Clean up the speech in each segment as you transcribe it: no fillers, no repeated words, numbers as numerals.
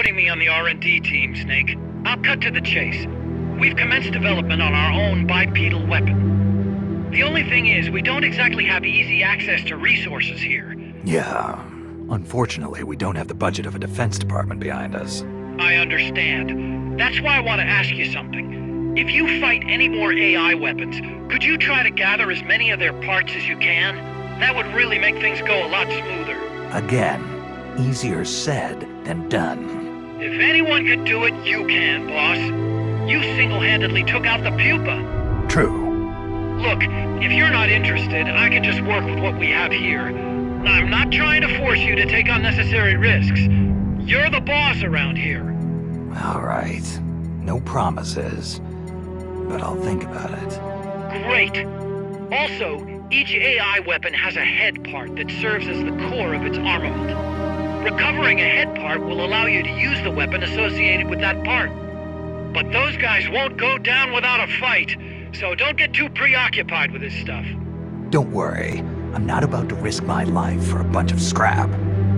putting me on the R&D team, Snake. I'll cut to the chase. We've commenced development on our own bipedal weapon. The only thing is, we don't exactly have easy access to resources here. Yeah. Unfortunately, we don't have the budget of a defense department behind us. I understand. That's why I want to ask you something. If you fight any more AI weapons, could you try to gather as many of their parts as you can? That would really make things go a lot smoother. Again, easier said than done. If anyone could do it, you can, boss. You single-handedly took out the pupa. True. Look, if you're not interested, I can just work with what we have here. I'm not trying to force you to take unnecessary risks. You're the boss around here. All right. No promises. But I'll think about it. Great. Also, each AI weapon has a head part that serves as the core of its armament. Recovering a head part will allow you to use the weapon associated with that part. But those guys won't go down without a fight, so don't get too preoccupied with this stuff. Don't worry. I'm not about to risk my life for a bunch of scrap.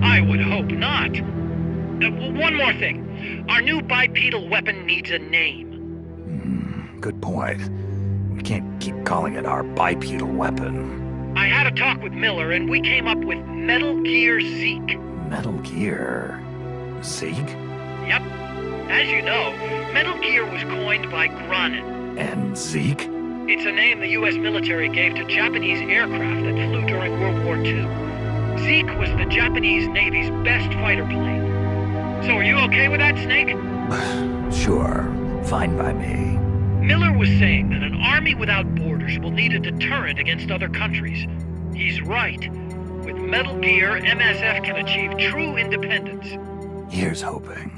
I would hope not. One more thing. Our new bipedal weapon needs a name. Good point. We can't keep calling it our bipedal weapon. I had a talk with Miller, and we came up with Metal Gear Zeke. Metal Gear? Zeke? Yep. As you know, Metal Gear was coined by Granin. And Zeke? It's a name the U.S. military gave to Japanese aircraft that flew during World War II. Zeke was the Japanese Navy's best fighter plane. So are you okay with that, Snake? Sure. Fine by me. Miller was saying that an army without borders will need a deterrent against other countries. He's right. With Metal Gear, MSF can achieve true independence. Here's hoping.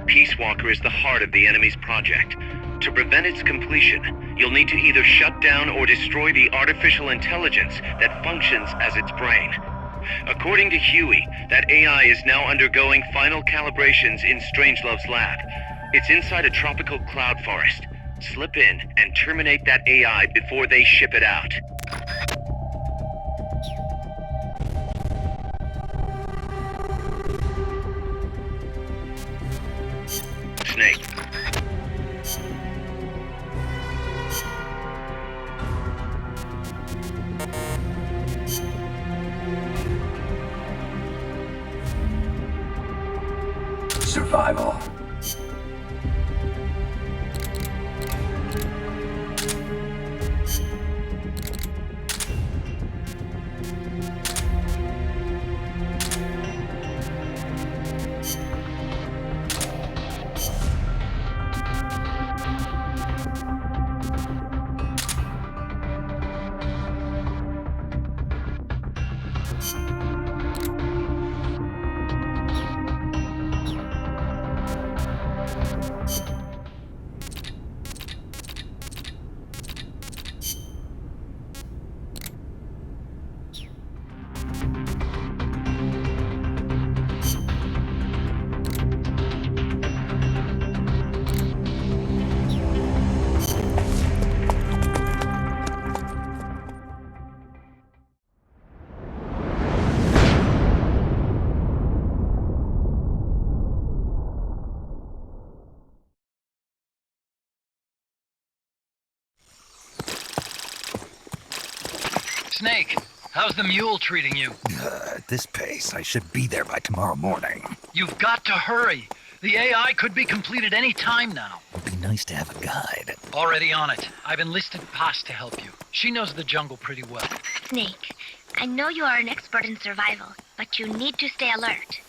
Peace Walker is the heart of the enemy's project. To prevent its completion, you'll need to either shut down or destroy the artificial intelligence that functions as its brain. According to Huey, that AI is now undergoing final calibrations in Strangelove's lab. It's inside a tropical cloud forest. Slip in and terminate that AI before they ship it out. Snake. Survival. Snake, how's the mule treating you? At this pace, I should be there by tomorrow morning. You've got to hurry. The AI could be completed any time now. It'd be nice to have a guide. Already on it. I've enlisted Paz to help you. She knows the jungle pretty well. Snake, I know you are an expert in survival, but you need to stay alert.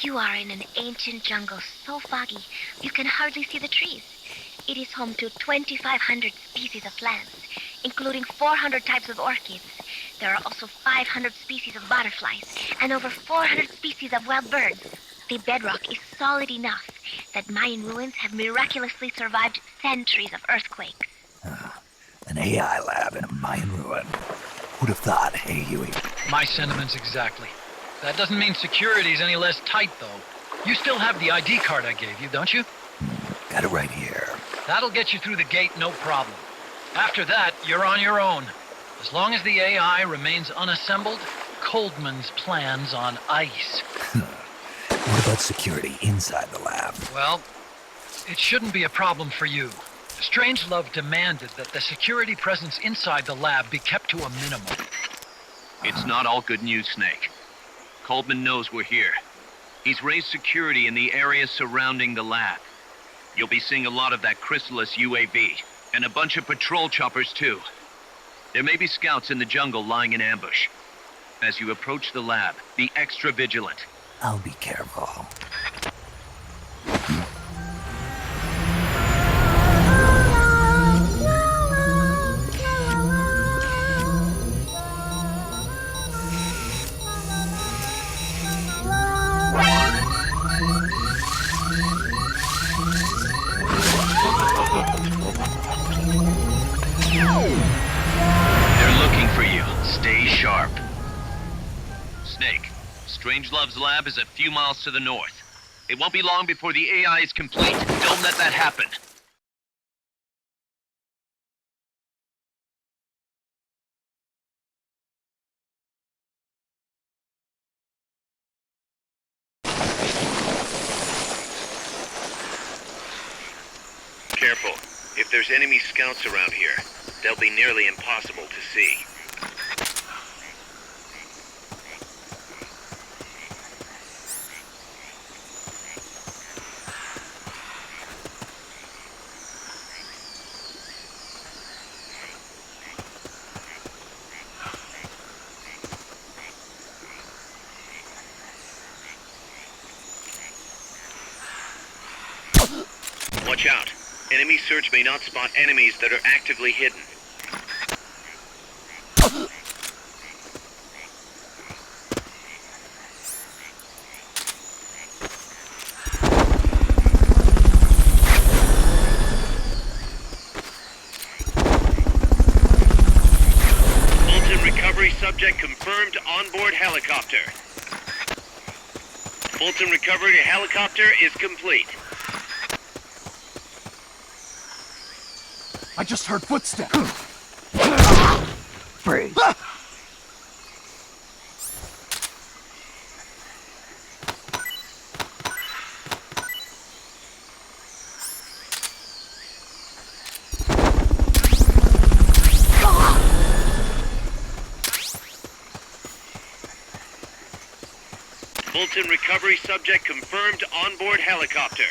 You are in an ancient jungle so foggy, you can hardly see the trees. It is home to 2,500 species of plants, including 400 types of orchids. There are also 500 species of butterflies, and over 400 species of wild birds. The bedrock is solid enough that Mayan ruins have miraculously survived centuries of earthquakes. An AI lab in a Mayan ruin. Who'd have thought, hey, Huey? My sentiments exactly. That doesn't mean security's any less tight, though. You still have the ID card I gave you, don't you? Got it right here. That'll get you through the gate, no problem. After that, you're on your own. As long as the AI remains unassembled, Coldman's plan's on ice. What about security inside the lab? Well, it shouldn't be a problem for you. Strangelove demanded that the security presence inside the lab be kept to a minimum. It's not all good news, Snake. Coldman knows we're here. He's raised security in the area surrounding the lab. You'll be seeing a lot of that Chrysalis UAV, and a bunch of patrol choppers too. There may be scouts in the jungle lying in ambush. As you approach the lab, be extra vigilant. I'll be careful. They're looking for you. Stay sharp. Snake, Strangelove's lab is a few miles to the north. It won't be long before the AI is complete. Don't let that happen. Careful. If there's enemy scouts around here, they'll be nearly impossible to see. Watch out. Enemy search may not spot enemies that are actively hidden. Fulton recovery subject confirmed onboard helicopter. Fulton recovery helicopter is complete. I just heard footsteps. Freeze. Fulton recovery subject confirmed onboard helicopter.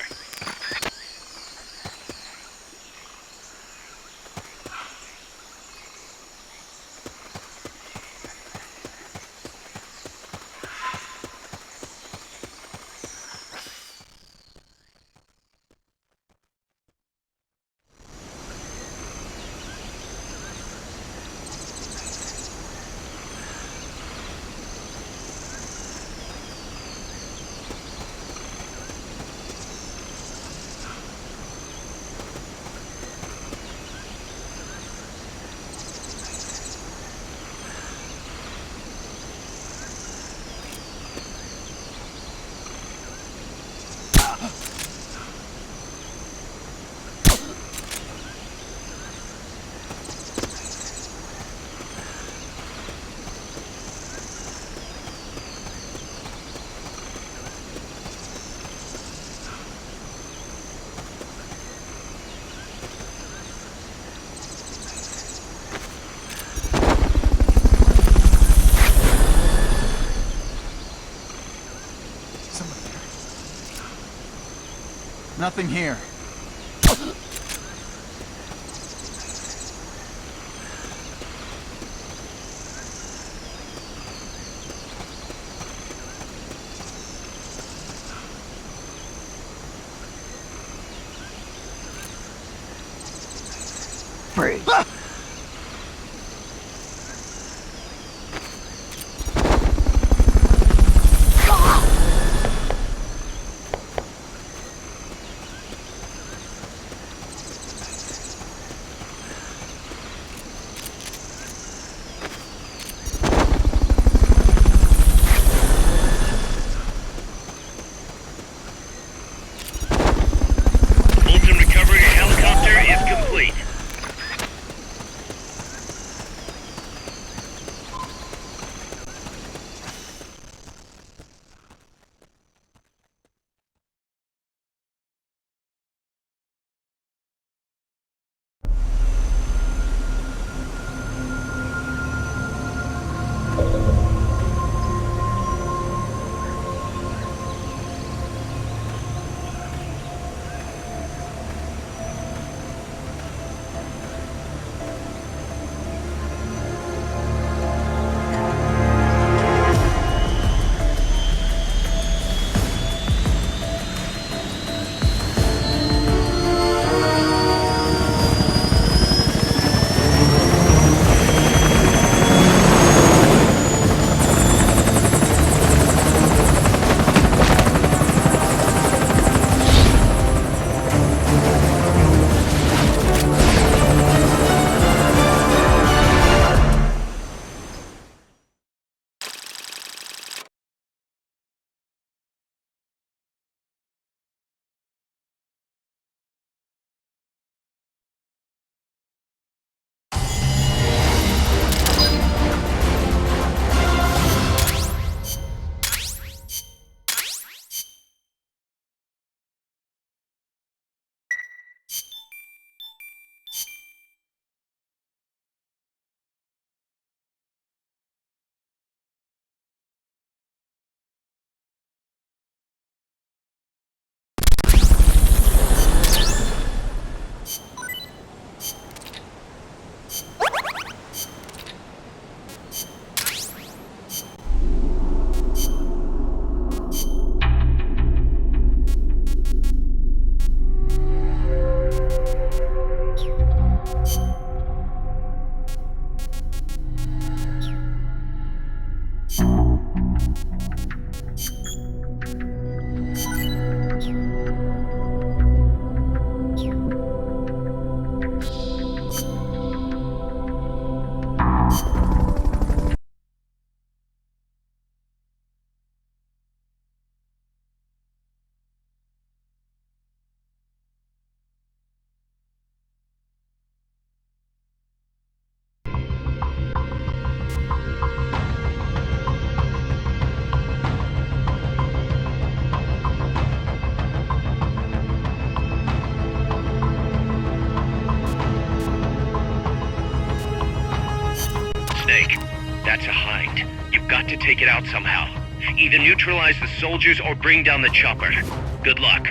Nothing here. Freeze. Fulton recovery helicopter is complete. Snake, that's a hind. You've got to take it out somehow. Either neutralize the soldiers or bring down the chopper. Good luck.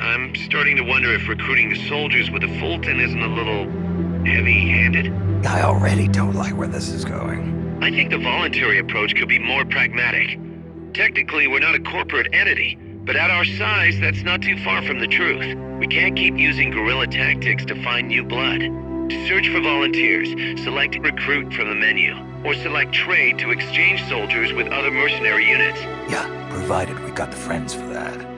I'm starting to wonder if recruiting the soldiers with a Fulton isn't a little heavy-handed. I already don't like where this is going. I think the voluntary approach could be more pragmatic. Technically, we're not a corporate entity, but at our size, that's not too far from the truth. We can't keep using guerrilla tactics to find new blood. To search for volunteers, select recruit from the menu, or select trade to exchange soldiers with other mercenary units. Yeah, provided we got the friends for that.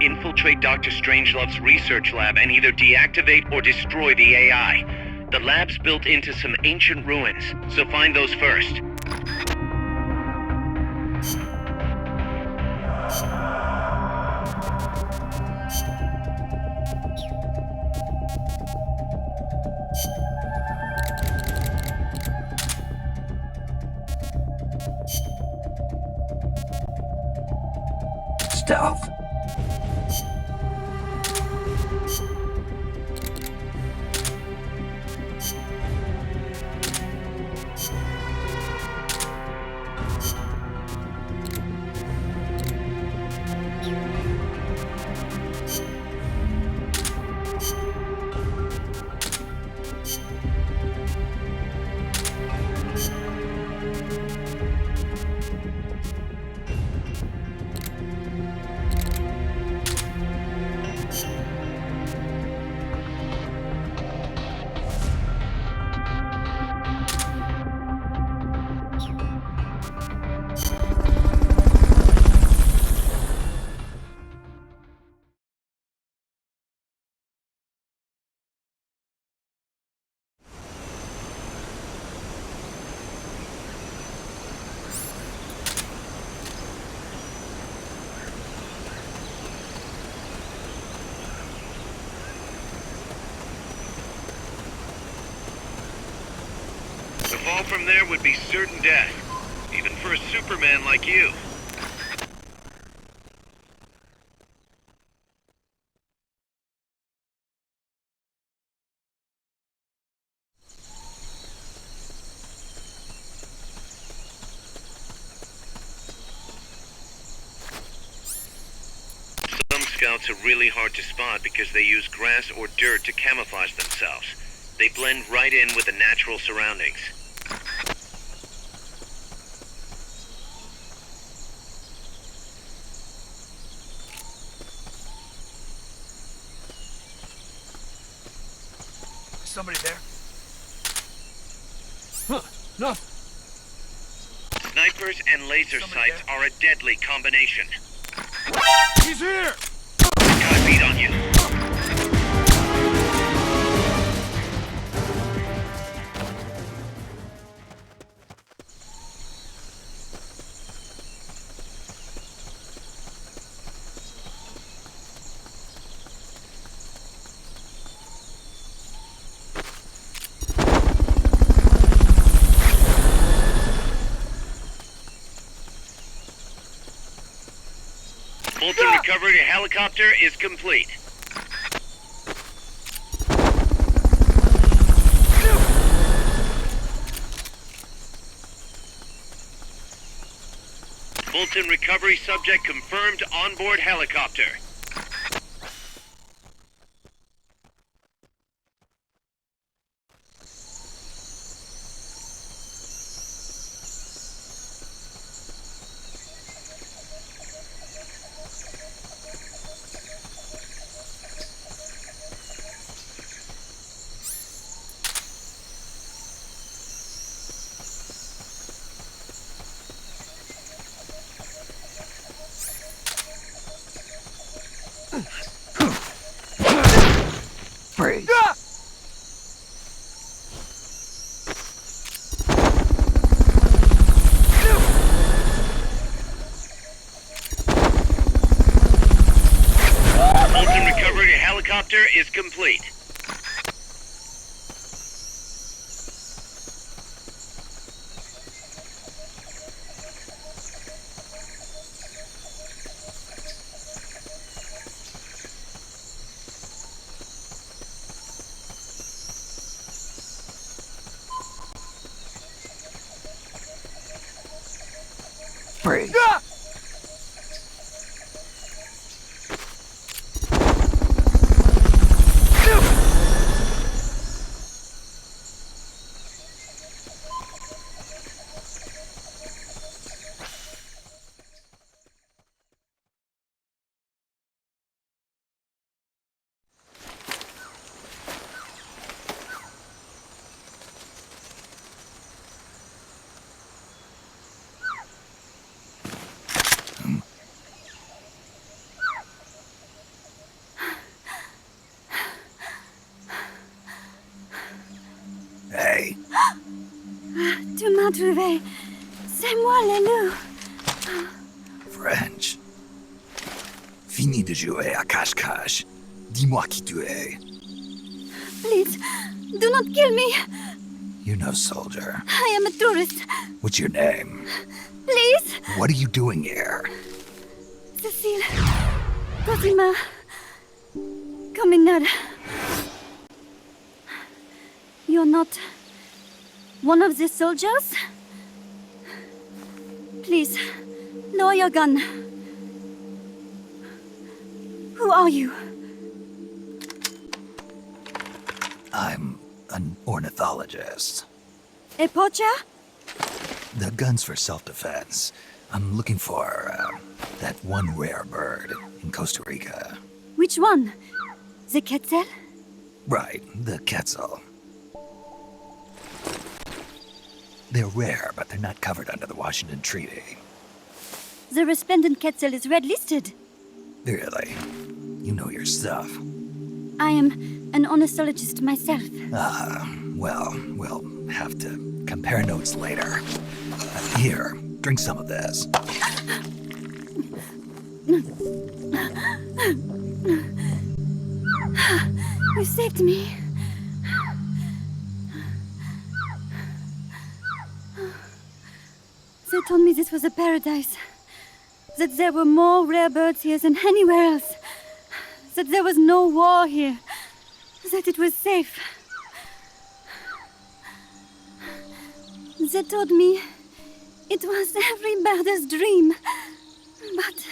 Infiltrate Dr. Strangelove's research lab and either deactivate or destroy the AI. The lab's built into some ancient ruins, so find those first. Stealth. The fall from there would be certain death, even for a Superman like you. Some scouts are really hard to spot because they use grass or dirt to camouflage themselves. They blend right in with the natural surroundings. Somebody there? Huh, no. Snipers and laser sights are a deadly combination. He's here! Got a beat on you. Fulton recovery helicopter is complete. Fulton recovery subject confirmed onboard helicopter. Freeze. Fulton recovery helicopter is complete. Freeze. Hey, Tu m'as trouvé. C'est moi, le loup. French. Fini de jouer à cache-cache. Dis-moi qui tu es. Please, do not kill me. You're no soldier. I am a tourist. What's your name? Please. What are you doing here? Cecile. Kojima. Coming. You're not one of the soldiers? Please, lower your gun. Who are you? I'm an ornithologist. A poacher? The gun's for self-defense. I'm looking for that one rare bird in Costa Rica. Which one? The quetzal? Right, the quetzal. They're rare, but they're not covered under the Washington Treaty. The resplendent quetzal is red listed. Really? You know your stuff. I am an ornithologist myself. Well, we'll have to compare notes later. Here, drink some of this. You saved me. They told me this was a paradise. That there were more rare birds here than anywhere else. That there was no war here. That it was safe. They told me it was every birder's dream. But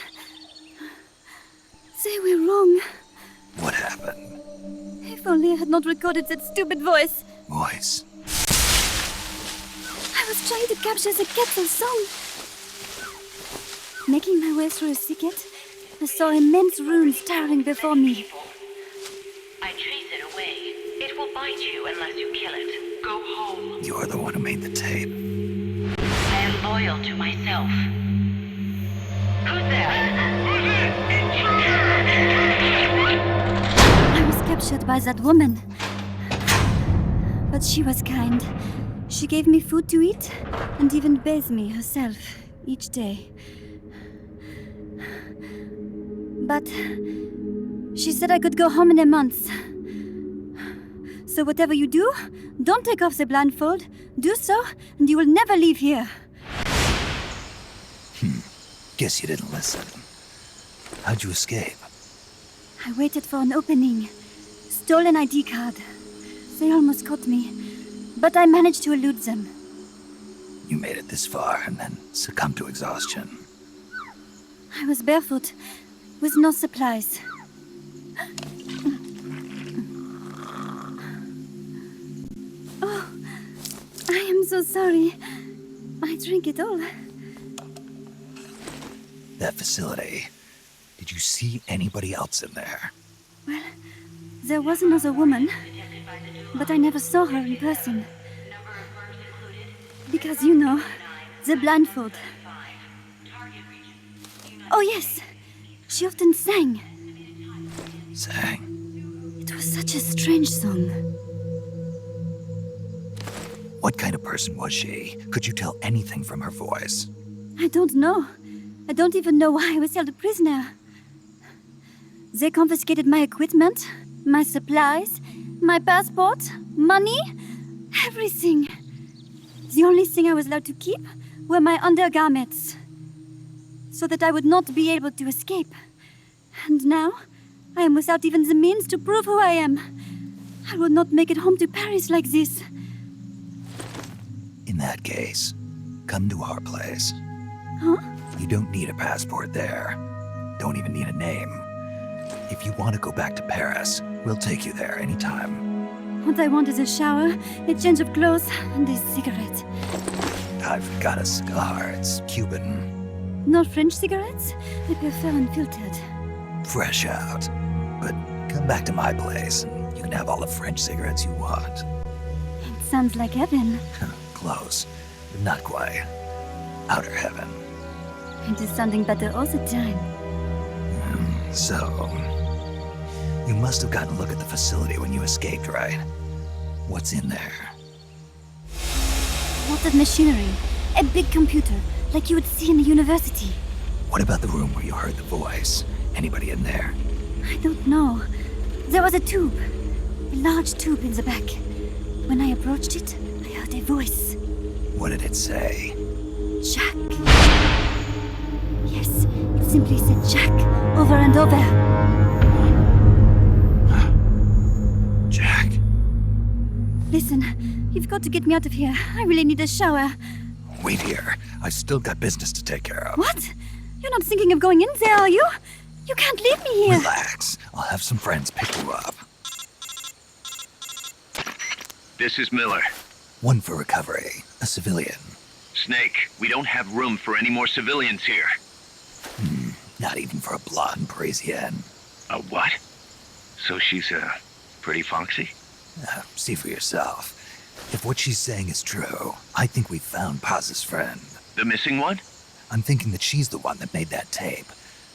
they were wrong. What happened? If only I had not recorded that stupid voice. Voice. I was trying to capture the quetzal song. Making my way through a thicket, I saw immense runes towering before me. I chase it away. It will bite you unless you kill it. Go home. You're the one who made the tape. I am loyal to myself. Who's there? I was captured by that woman. But she was kind. She gave me food to eat and even bathed me herself each day. But she said I could go home in a month. So whatever you do, don't take off the blindfold. Do so, and you will never leave here. Guess you didn't listen. How'd you escape? I waited for an opening. Stole an ID card. They almost caught me, but I managed to elude them. You made it this far and then succumbed to exhaustion. I was barefoot, with no supplies. Oh, I am so sorry. I drank it all. That facility. Did you see anybody else in there? Well, there was another woman, but I never saw her in person. Because, you know, the blindfold. Oh, yes. She often sang. Sang? It was such a strange song. What kind of person was she? Could you tell anything from her voice? I don't know. I don't even know why I was held a prisoner. They confiscated my equipment, my supplies, my passport, money, everything. The only thing I was allowed to keep were my undergarments, so that I would not be able to escape. And now, I am without even the means to prove who I am. I will not make it home to Paris like this. In that case, come to our place. Huh? You don't need a passport there. Don't even need a name. If you want to go back to Paris, we'll take you there anytime. What I want is a shower, a change of clothes, and a cigarette. I've got a cigar. It's Cuban. No French cigarettes? I prefer unfiltered. Fresh out. But come back to my place and you can have all the French cigarettes you want. It sounds like heaven. Close, but not quite. Outer heaven. It is sounding better all the time. So, you must have gotten a look at the facility when you escaped, right? What's in there? Lots of machinery. A big computer, like you would see in a university. What about the room where you heard the voice? Anybody in there? I don't know. There was a tube. A large tube in the back. When I approached it, I heard a voice. What did it say? Jack. Yes, it simply said Jack over and over. Jack. Listen, you've got to get me out of here. I really need a shower. Wait here. I've still got business to take care of. What? You're not thinking of going in there, are you? You can't leave me here. Relax. I'll have some friends pick you up. This is Miller. One for recovery. A civilian. Snake, we don't have room for any more civilians here. Not even for a blonde Parisienne. A what? So she's, pretty foxy? See for yourself. If what she's saying is true, I think we've found Paz's friend. The missing one? I'm thinking that she's the one that made that tape.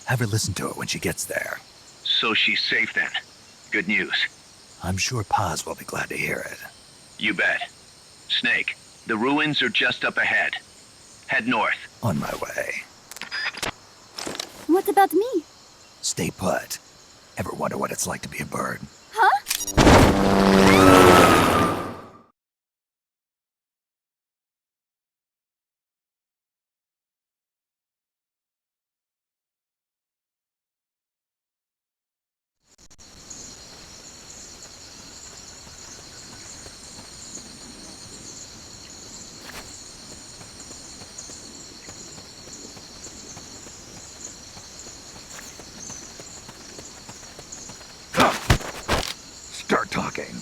Have her listen to it when she gets there. So she's safe then. Good news. I'm sure Paz will be glad to hear it. You bet. Snake, the ruins are just up ahead. Head north. On my way. What about me? Stay put. Ever wonder what it's like to be a bird? Huh? Start talking.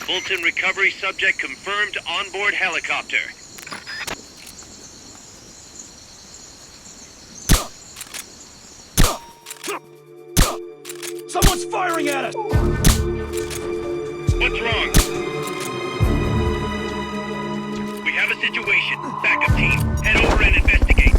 Fulton recovery subject confirmed onboard helicopter. Someone's firing at us! What's wrong? We have a situation. Backup team, head over and investigate.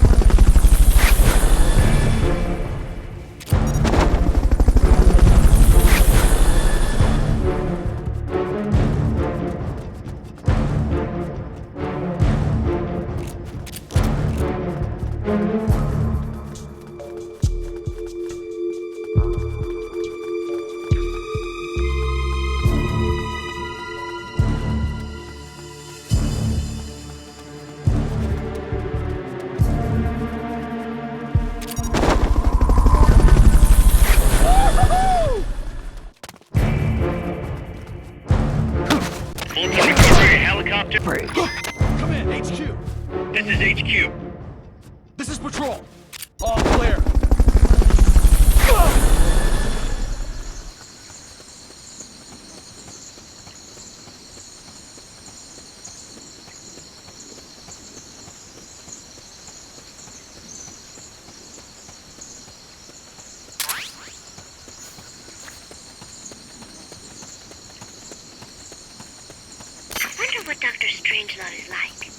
All clear. I wonder what Dr. Strangelove is like.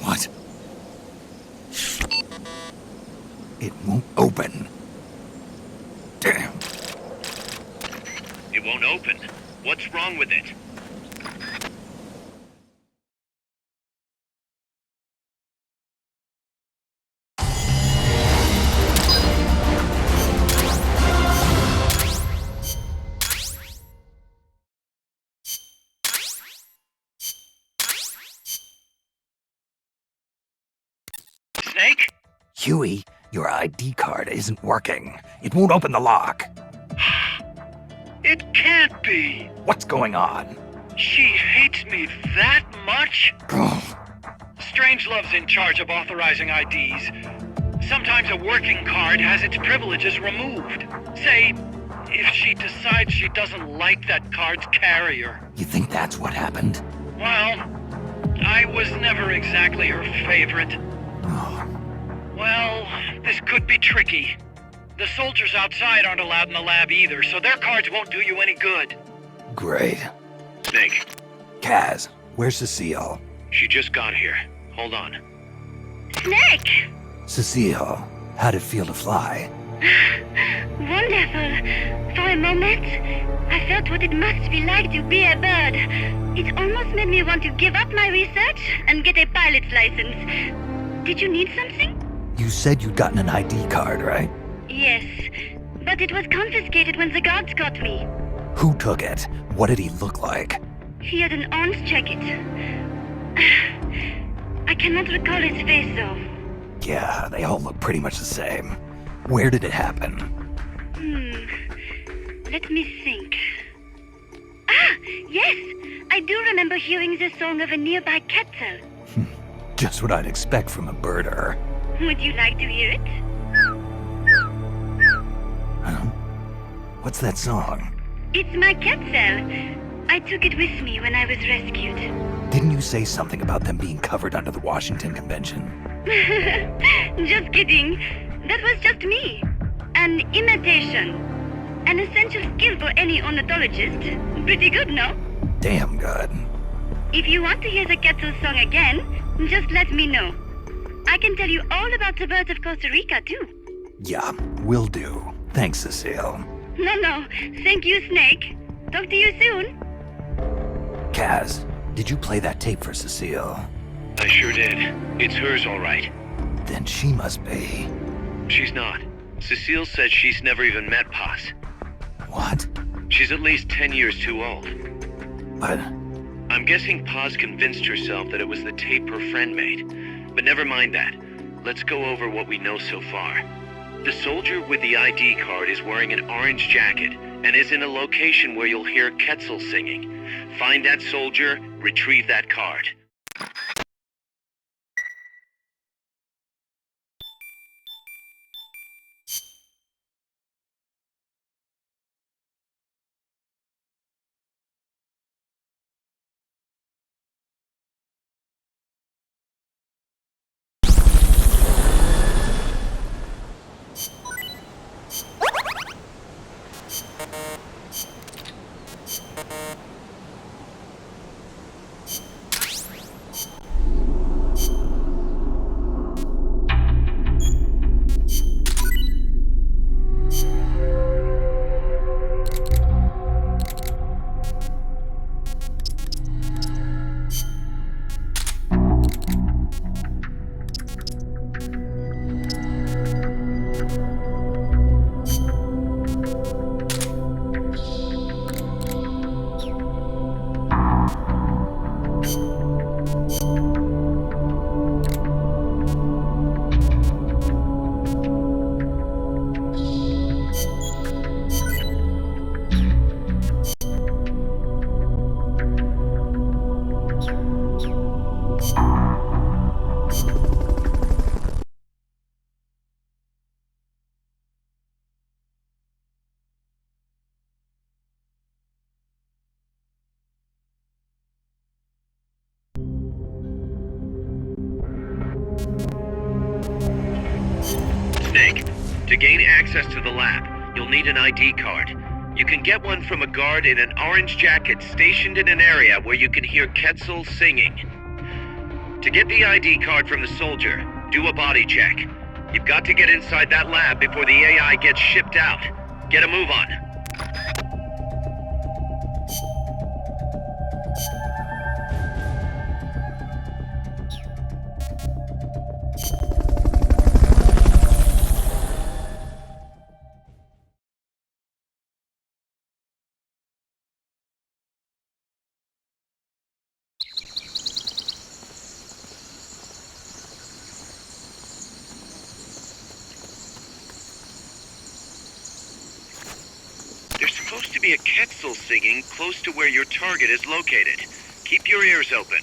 What? It won't open. Damn. It won't open. What's wrong with it? Snake? Huey, your ID card isn't working. It won't open the lock. It can't be. What's going on? She hates me that much? Strangelove's in charge of authorizing IDs. Sometimes a working card has its privileges removed. Say, if she decides she doesn't like that card's carrier. You think that's what happened? Well, I was never exactly her favorite. Oh, Well, this could be tricky. The soldiers outside aren't allowed in the lab either, so their cards won't do you any good. great. Snake, Kaz, where's Cecile? she just got here. Hold on. Snake! Cecile, how'd it feel to fly? Wonderful. For a moment, I felt what it must be like to be a bird. It almost made me want to give up my research and get a pilot's license. Did you need something? You said you'd gotten an ID card, right? Yes, but it was confiscated when the guards got me. Who took it? What did he look like? He had an orange jacket. I cannot recall his face, though. Yeah, they all look pretty much the same. Where did it happen? Let me think. Ah, yes! I do remember hearing the song of a nearby kettle. Just what I'd expect from a birder. Would you like to hear it? Huh? What's that song? It's my kettle. I took it with me when I was rescued. Didn't you say something about them being covered under the Washington Convention? Just kidding. That was just me. An imitation. An essential skill for any ornithologist. Pretty good, no? Damn good. If you want to hear the kettle song again, just let me know. I can tell you all about the birds of Costa Rica, too. Yeah, will do. Thanks, Cecile. No. Thank you, Snake. Talk to you soon. Kaz, did you play that tape for Cecile? I sure did. It's hers, all right. Then she must be... She's not. Cecile said she's never even met Paz. What? She's at least 10 years too old. But... I'm guessing Paz convinced herself that it was the tape her friend made. But never mind that. Let's go over what we know so far. The soldier with the ID card is wearing an orange jacket and is in a location where you'll hear Quetzal singing. Find that soldier, retrieve that card. Snake, to gain access to the lab, you'll need an ID card. You can get one from a guard in an orange jacket stationed in an area where you can hear Quetzal singing. To get the ID card from the soldier, do a body check. You've got to get inside that lab before the AI gets shipped out. Get a move on. There's supposed to be a Quetzal singing close to where your target is located. Keep your ears open.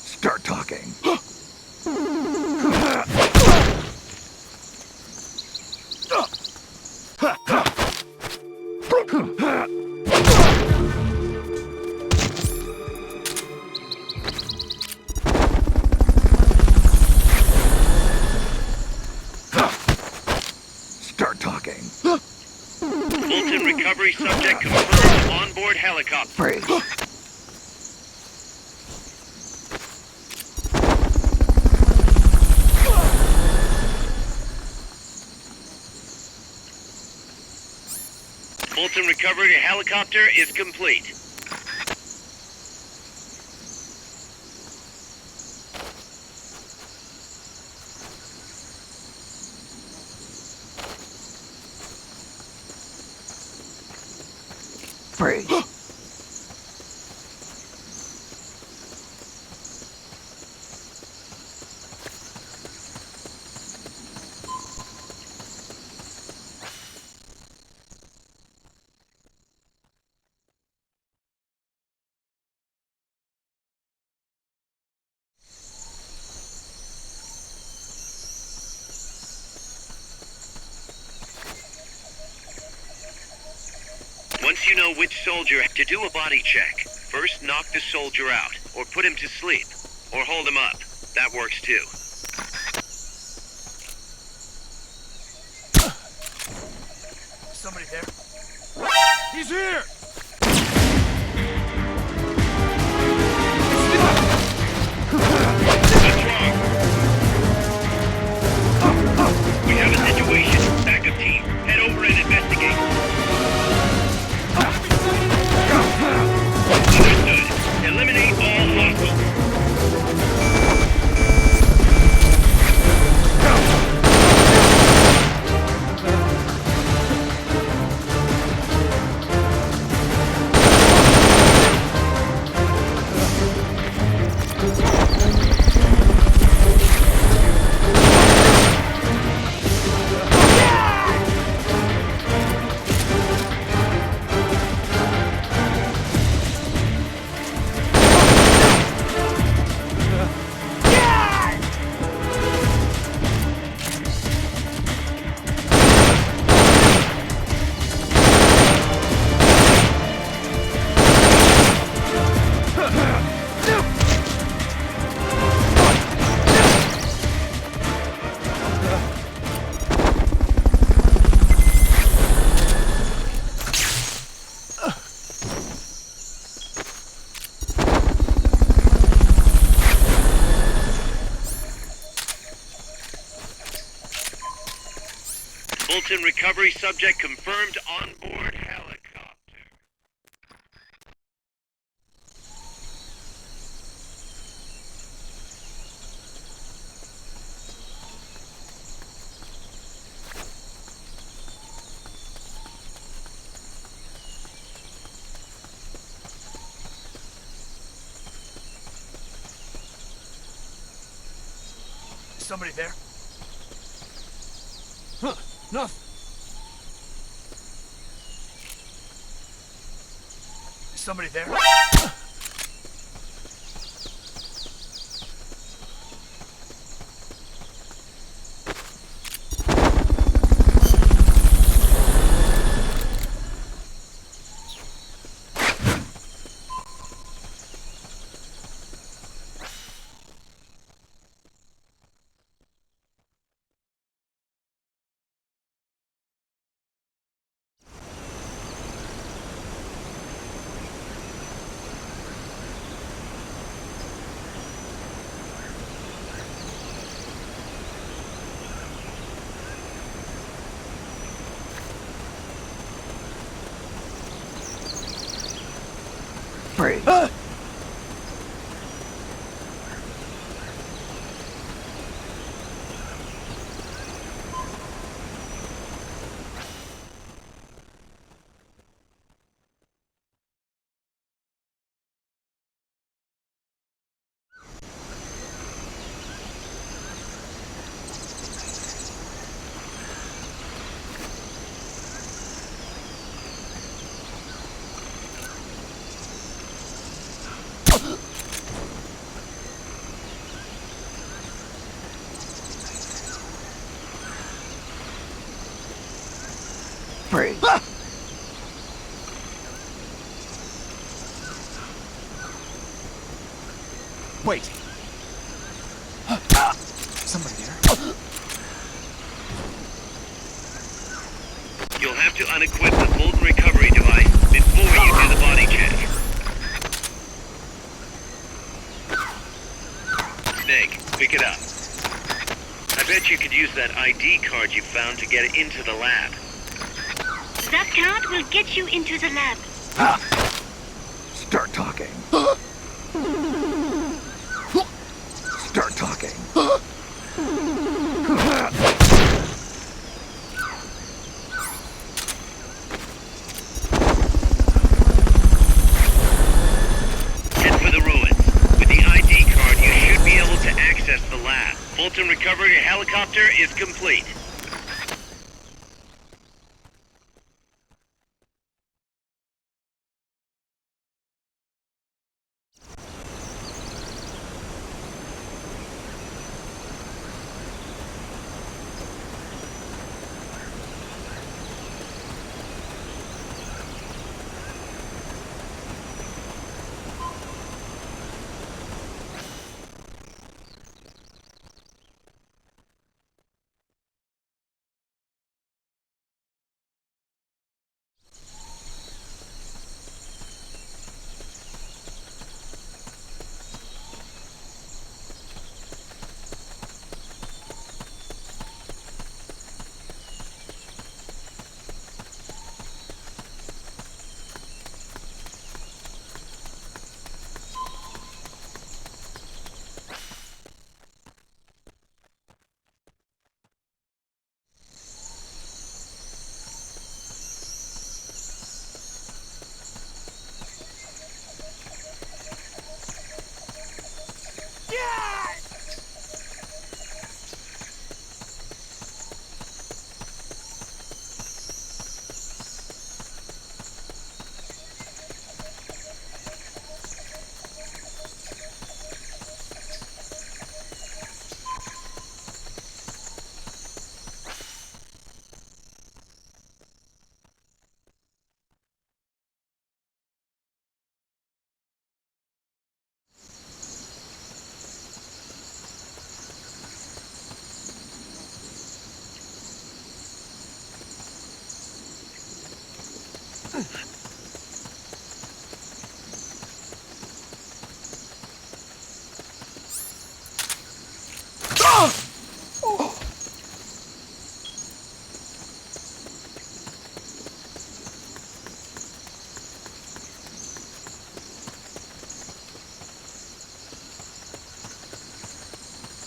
Start talking. Start talking. Fulton recovery subject confirmed onboard helicopter. Freeze. Fulton recovery helicopter is complete. Freeze. Once you know which soldier to do a body check, first knock the soldier out, or put him to sleep, or hold him up. That works too. Somebody there? He's here! What's wrong? We have a situation. Backup team, head over and investigate. Understood. Eliminate all hostiles. Fulton recovery subject confirmed on board helicopter. Somebody there? Huh, nothing. Somebody there? way! Free. Wait. Somebody there? You'll have to unequip the Fulton recovery device before you do the body check. Snake, pick it up. I bet you could use that ID card you found to get into the lab. That card will get you into the lab. Start talking. Start talking. Head for the ruins. With the ID card, you should be able to access the lab. Fulton recovery helicopter is complete.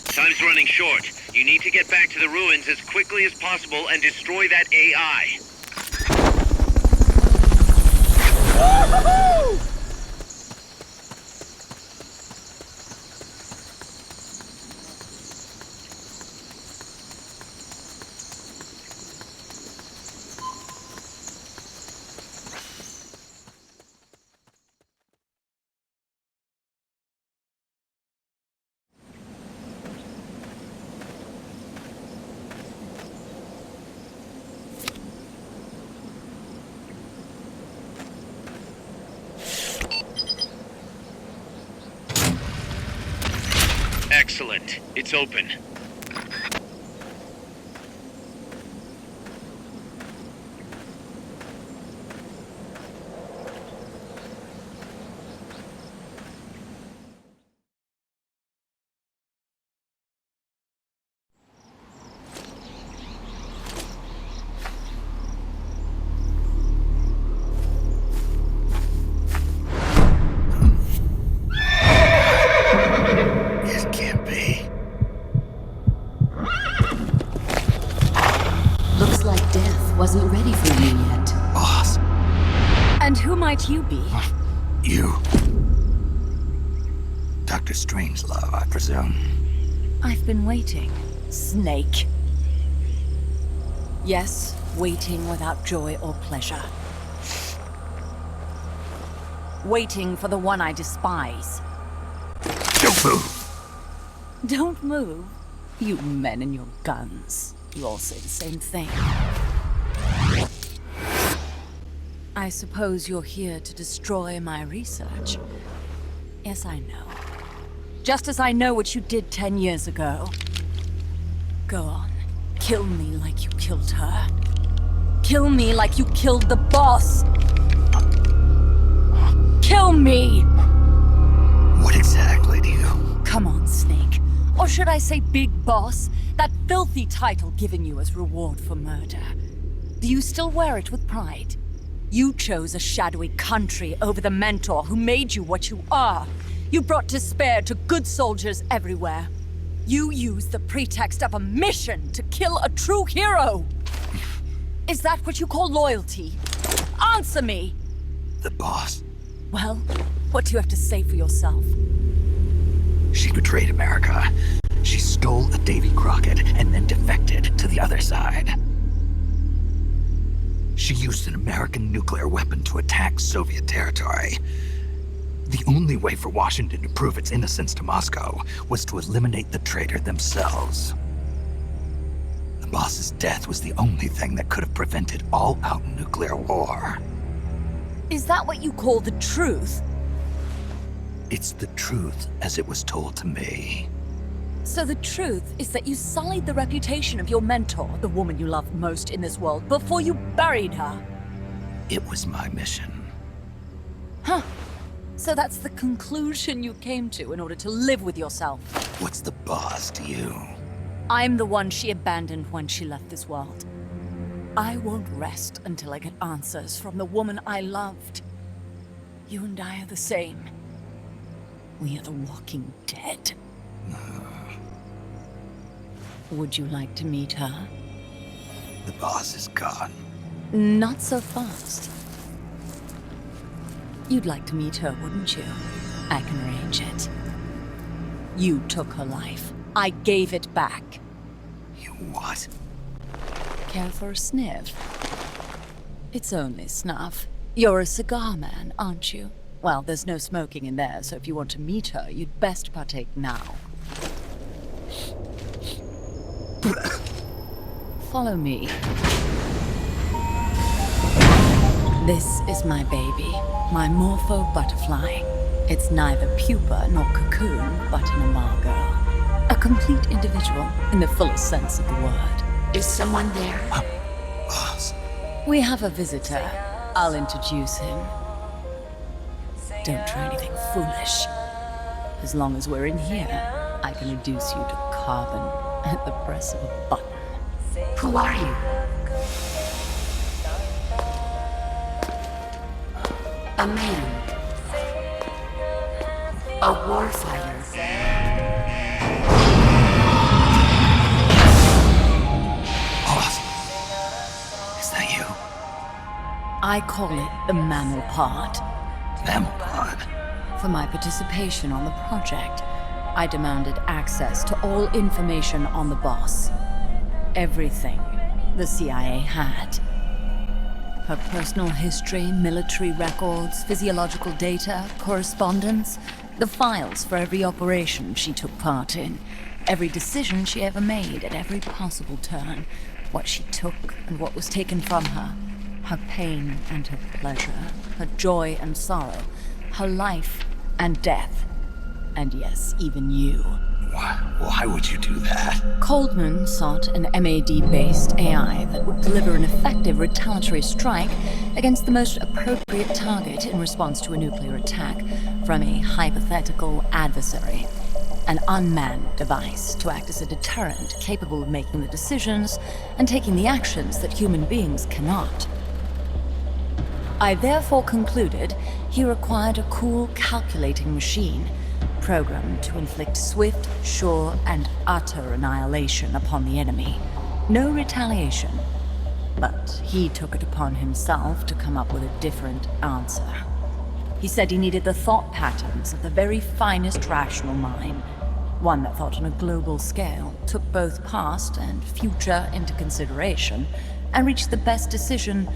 Time's running short. You need to get back to the ruins as quickly as possible and destroy that AI. Excellent. It's open. might you be? You. Dr. Strangelove, I presume. I've been waiting, Snake. Yes, waiting without joy or pleasure. Waiting for the one I despise. Don't move! Don't move? You men and your guns. You all say the same thing. I suppose you're here to destroy my research. Yes, I know. Just as I know what you did 10 years ago. Go on. Kill me like you killed her. Kill me like you killed the boss. Kill me! What exactly do you... Come on, Snake. Or should I say Big Boss? That filthy title given you as reward for murder. Do you still wear it with pride? You chose a shadowy country over the mentor who made you what you are. You brought despair to good soldiers everywhere. You used the pretext of a mission to kill a true hero. Is that what you call loyalty? Answer me! The boss. Well, what do you have to say for yourself? She betrayed America. She stole a Davy Crockett and then defected to the other side. She used an American nuclear weapon to attack Soviet territory. The only way for Washington to prove its innocence to Moscow was to eliminate the traitor themselves. The boss's death was the only thing that could have prevented all-out nuclear war. Is that what you call the truth? It's the truth as it was told to me. So the truth is that you sullied the reputation of your mentor, the woman you loved most in this world, before you buried her. It was my mission. Huh. So that's the conclusion you came to in order to live with yourself. What's the boss to you? I'm the one she abandoned when she left this world. I won't rest until I get answers from the woman I loved. You and I are the same. We are the walking dead. Would you like to meet her? The boss is gone. Not so fast. You'd like to meet her, wouldn't you? I can arrange it. You took her life. I gave it back. You what? Care for a sniff? It's only snuff. You're a cigar man, aren't you? Well, there's no smoking in there, so if you want to meet her, you'd best partake now. Follow me. This is my baby, my morpho butterfly. It's neither pupa nor cocoon, but an imago. A complete individual, in the fullest sense of the word. Is someone there? Boss. We have a visitor. I'll introduce him. Don't try anything foolish. As long as we're in here, I can reduce you to carbon at the press of a button. Who are you? A man. A warfighter. Boss. Is that you? I call it the mammal pod. Mammal pod? For my participation on the project, I demanded access to all information on the boss. Everything the CIA had. Her personal history, military records, physiological data, correspondence, the files for every operation she took part in, every decision she ever made at every possible turn, what she took and what was taken from her, her pain and her pleasure, her joy and sorrow, her life and death, and yes, even you. Why would you do that? Coldman sought an MAD-based AI that would deliver an effective retaliatory strike against the most appropriate target in response to a nuclear attack from a hypothetical adversary. An unmanned device to act as a deterrent capable of making the decisions and taking the actions that human beings cannot. I therefore concluded he required a cool, calculating machine programmed to inflict swift, sure, and utter annihilation upon the enemy. No retaliation. But he took it upon himself to come up with a different answer. He said he needed the thought patterns of the very finest rational mind. One that thought on a global scale, took both past and future into consideration, and reached the best decision,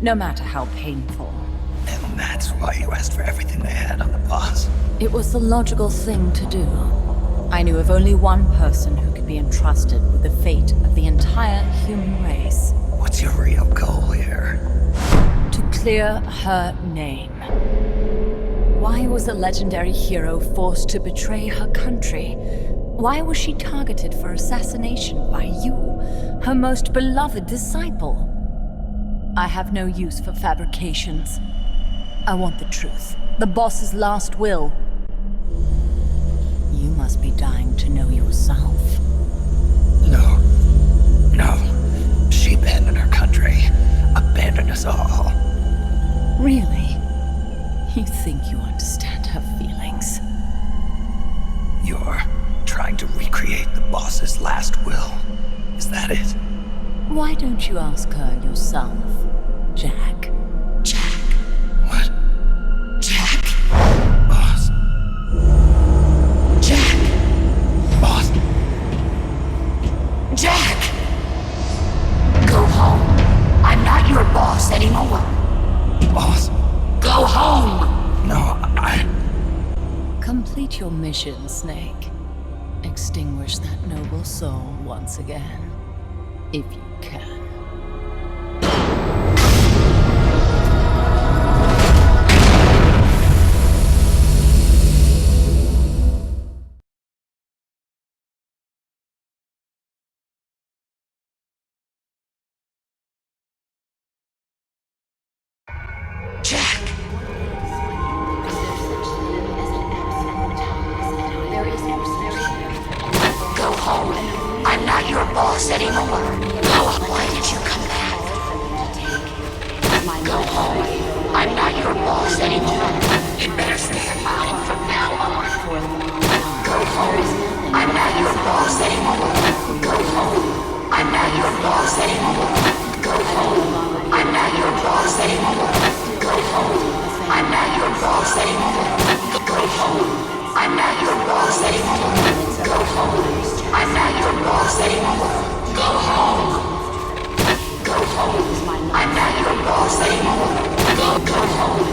no matter how painful. And that's why you asked for everything they had on the boss. It was the logical thing to do. I knew of only one person who could be entrusted with the fate of the entire human race. What's your real goal here? To clear her name. Why was a legendary hero forced to betray her country? Why was she targeted for assassination by you, her most beloved disciple? I have no use for fabrications. I want the truth. The boss's last will. You must be dying to know yourself. No. No. She abandoned her country. Abandoned us all. Really? You think you understand her feelings? You're trying to recreate the boss's last will. Is that it? Why don't you ask her yourself, Jack? Jack? What? Jack? Boss? Jack? Boss? Jack! Go home. I'm not your boss anymore. Boss? Go home! No, Complete your mission, Snake. Extinguish that noble soul once again, if you can. Jack! Go home. I'm not your boss anymore. Why did you come back? Go home. I'm not your boss anymore. You better stay in line from now on. Go home. I'm not your boss anymore. Go home. I'm not your boss anymore. Go home. I'm not your boss anymore. Go home. I'm not your boss anymore. Go home. I'm not your boss anymore. Go home. I'm not your boss anymore. Go home. Go home. I'm not your boss anymore. Go home.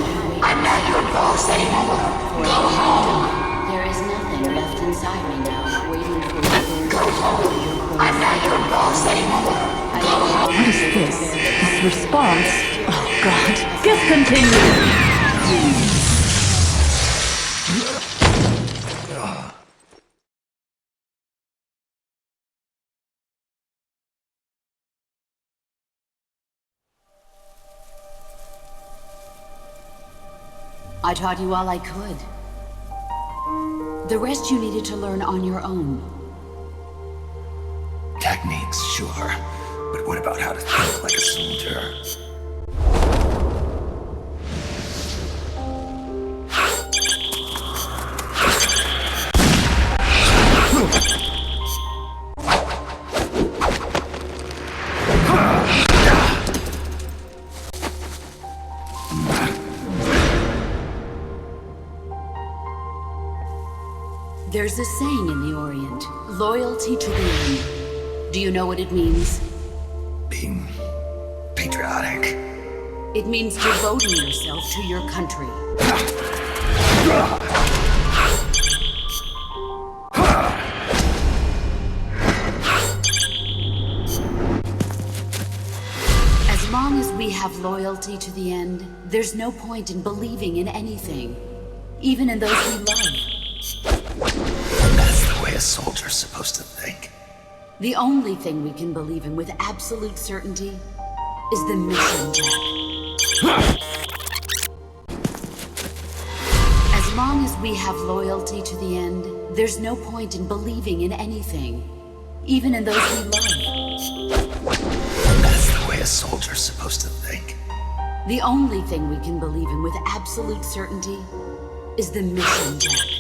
I'm not your boss anymore. Go home. There is nothing left inside me now, waiting for you. Go home. I'm not your boss anymore. Go home. What is this? This response? Oh, God. Discontinue! I taught you all I could. The rest you needed to learn on your own. Techniques, sure. But what about how to think like a soldier? There's a saying in the Orient, loyalty to the end. Do you know what it means? Being patriotic. It means devoting yourself to your country. As long as we have loyalty to the end, there's no point in believing in anything, even in those we love. That's the way a soldier's supposed to think. The only thing we can believe in with absolute certainty is the mission, Jack. As long as we have loyalty to the end, there's no point in believing in anything, even in those we love. That's the way a soldier's supposed to think. The only thing we can believe in with absolute certainty is the mission, Jack.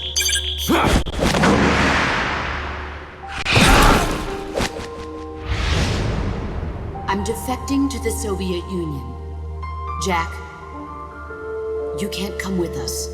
I'm defecting to the Soviet Union. Jack, You can't come with us.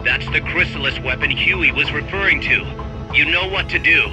That's the chrysalis weapon Huey was referring to. You know what to do.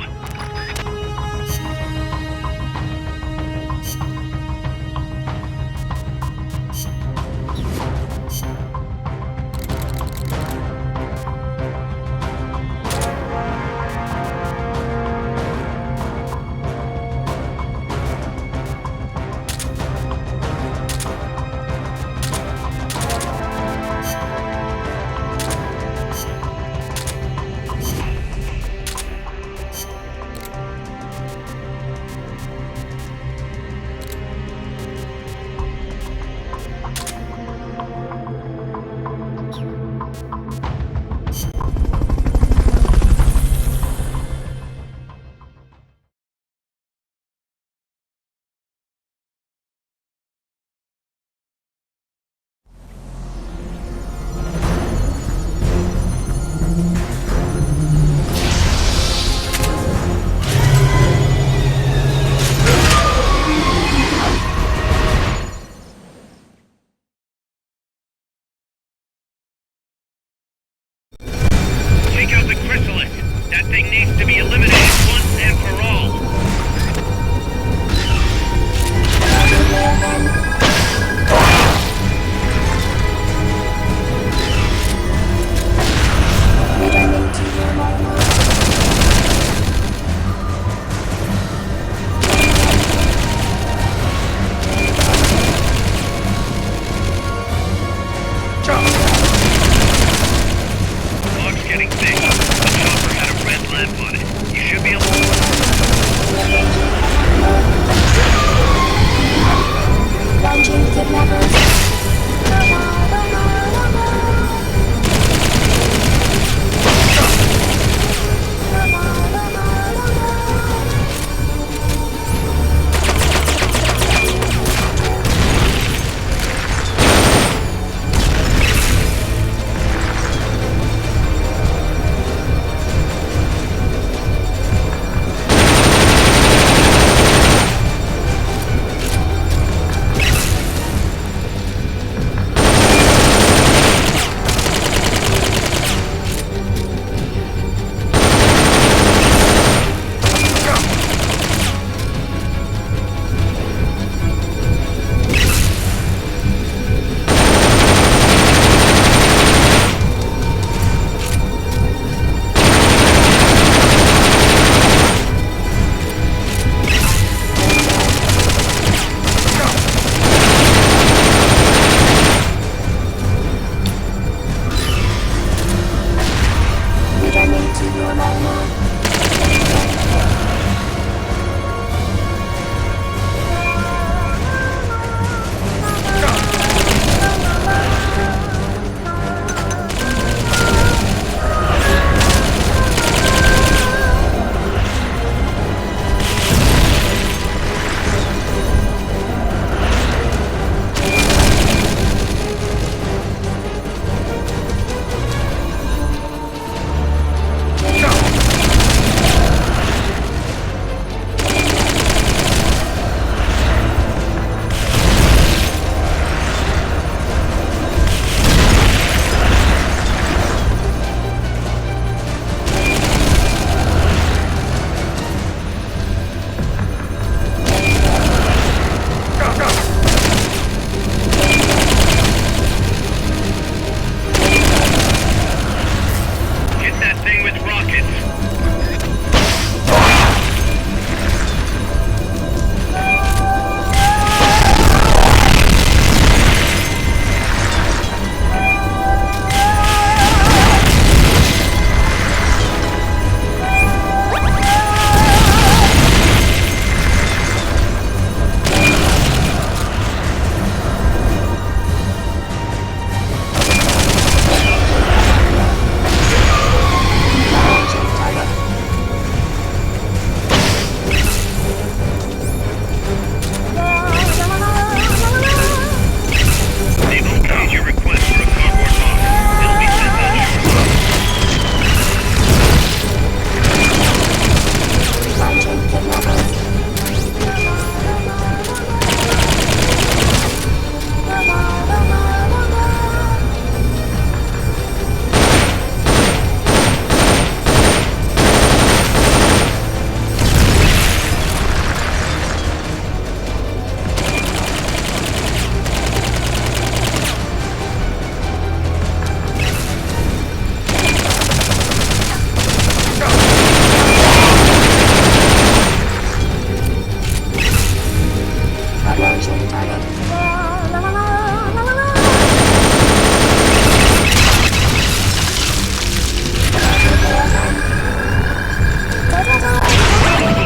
Will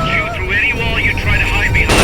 chew through any wall you try to hide behind.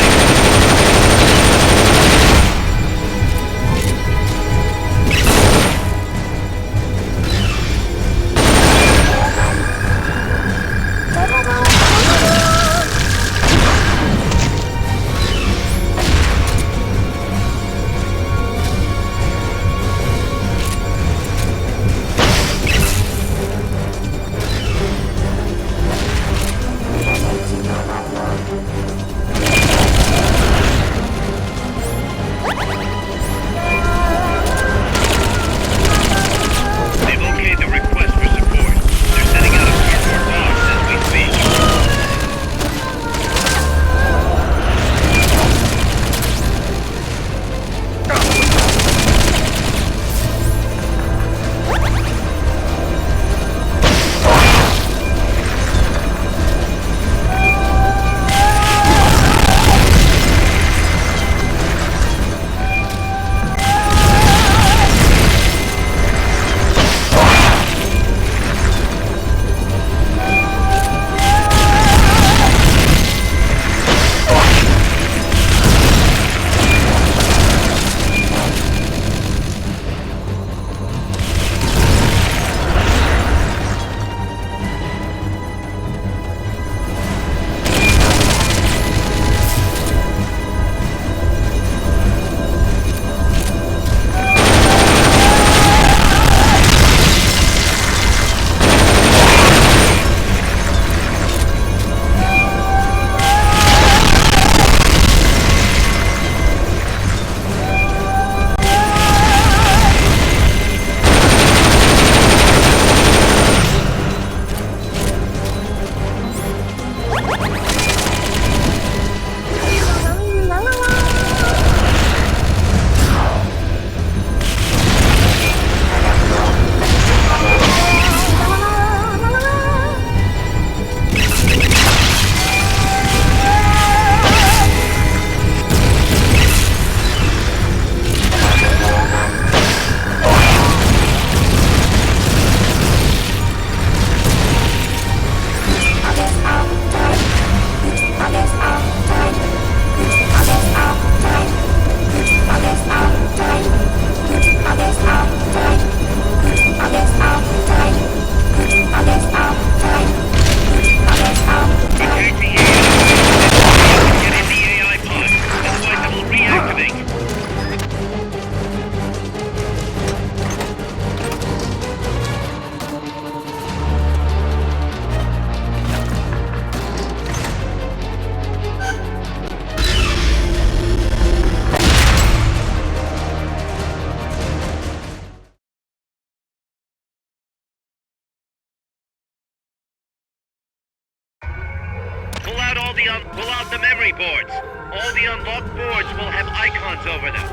Pull out the memory boards. All the unlocked boards will have icons over them.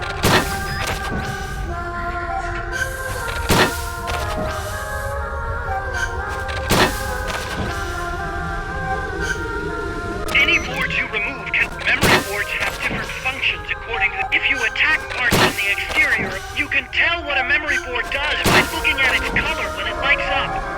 Any boards you remove memory boards have different functions according to... If you attack parts in the exterior, you can tell what a memory board does by looking at its color when it lights up.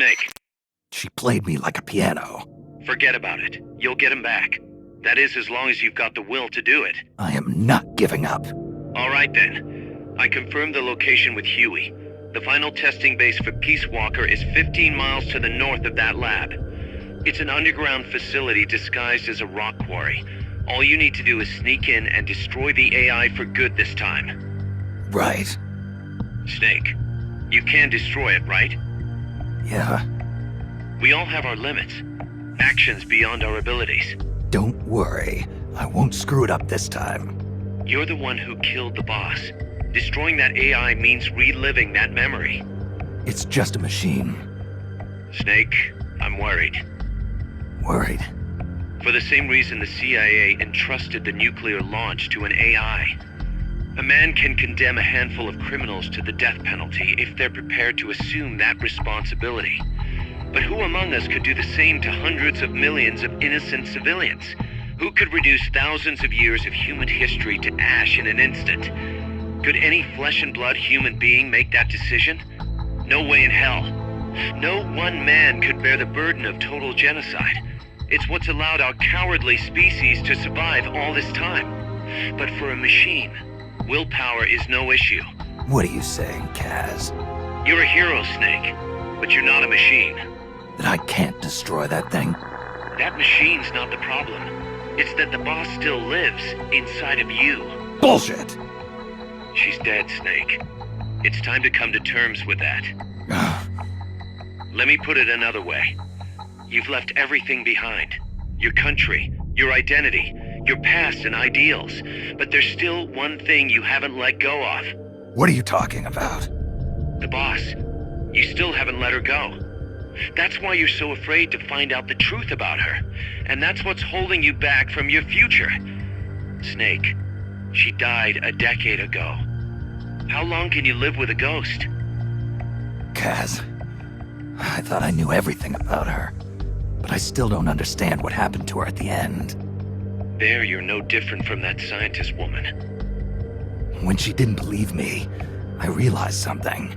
Snake, She played me like a piano. forget about it. You'll get him back. That is, as long as you've got the will to do it. I am not giving up. All right then. I confirmed the location with Huey. The final testing base for Peace Walker is 15 miles to the north of that lab. It's an underground facility disguised as a rock quarry. All you need to do is sneak in and destroy the AI for good this time. Right. Snake, you can destroy it, right? Yeah. We all have our limits. Actions beyond our abilities. Don't worry. I won't screw it up this time. You're the one who killed the boss. Destroying that AI means reliving that memory. It's just a machine. Snake, I'm worried. Worried. For the same reason the CIA entrusted the nuclear launch to an AI. A man can condemn a handful of criminals to the death penalty if they're prepared to assume that responsibility. But who among us could do the same to hundreds of millions of innocent civilians? Who could reduce thousands of years of human history to ash in an instant? Could any flesh and blood human being make that decision? No way in hell. No one man could bear the burden of total genocide. It's what's allowed our cowardly species to survive all this time. But for a machine, willpower is no issue. What are you saying, Kaz? You're a hero, Snake, but you're not a machine. That I can't destroy that thing? That machine's not the problem. It's that the boss still lives inside of you. Bullshit! She's dead, Snake. It's time to come to terms with that. Let me put it another way. You've left everything behind. Your country, your identity, your past and ideals. But there's still one thing you haven't let go of. What are you talking about? The boss. You still haven't let her go. That's why you're so afraid to find out the truth about her. And that's what's holding you back from your future. Snake, she died a decade ago. How long can you live with a ghost? Kaz, I thought I knew everything about her. But I still don't understand what happened to her at the end. There, you're no different from that scientist woman. When she didn't believe me, I realized something.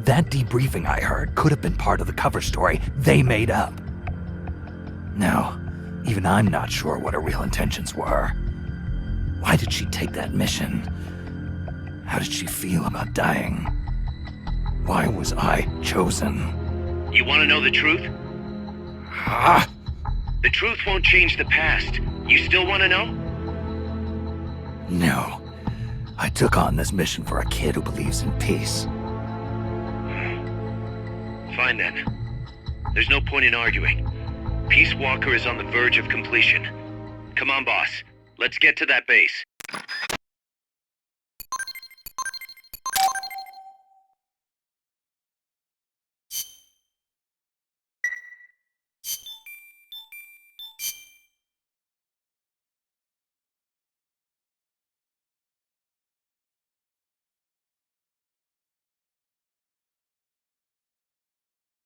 That debriefing I heard could have been part of the cover story they made up. Now, even I'm not sure what her real intentions were. Why did she take that mission? How did she feel about dying? Why was I chosen? You want to know the truth? Ah! The truth won't change the past. You still want to know? No. I took on this mission for a kid who believes in peace. Fine then. There's no point in arguing. Peace Walker is on the verge of completion. Come on, boss. Let's get to that base.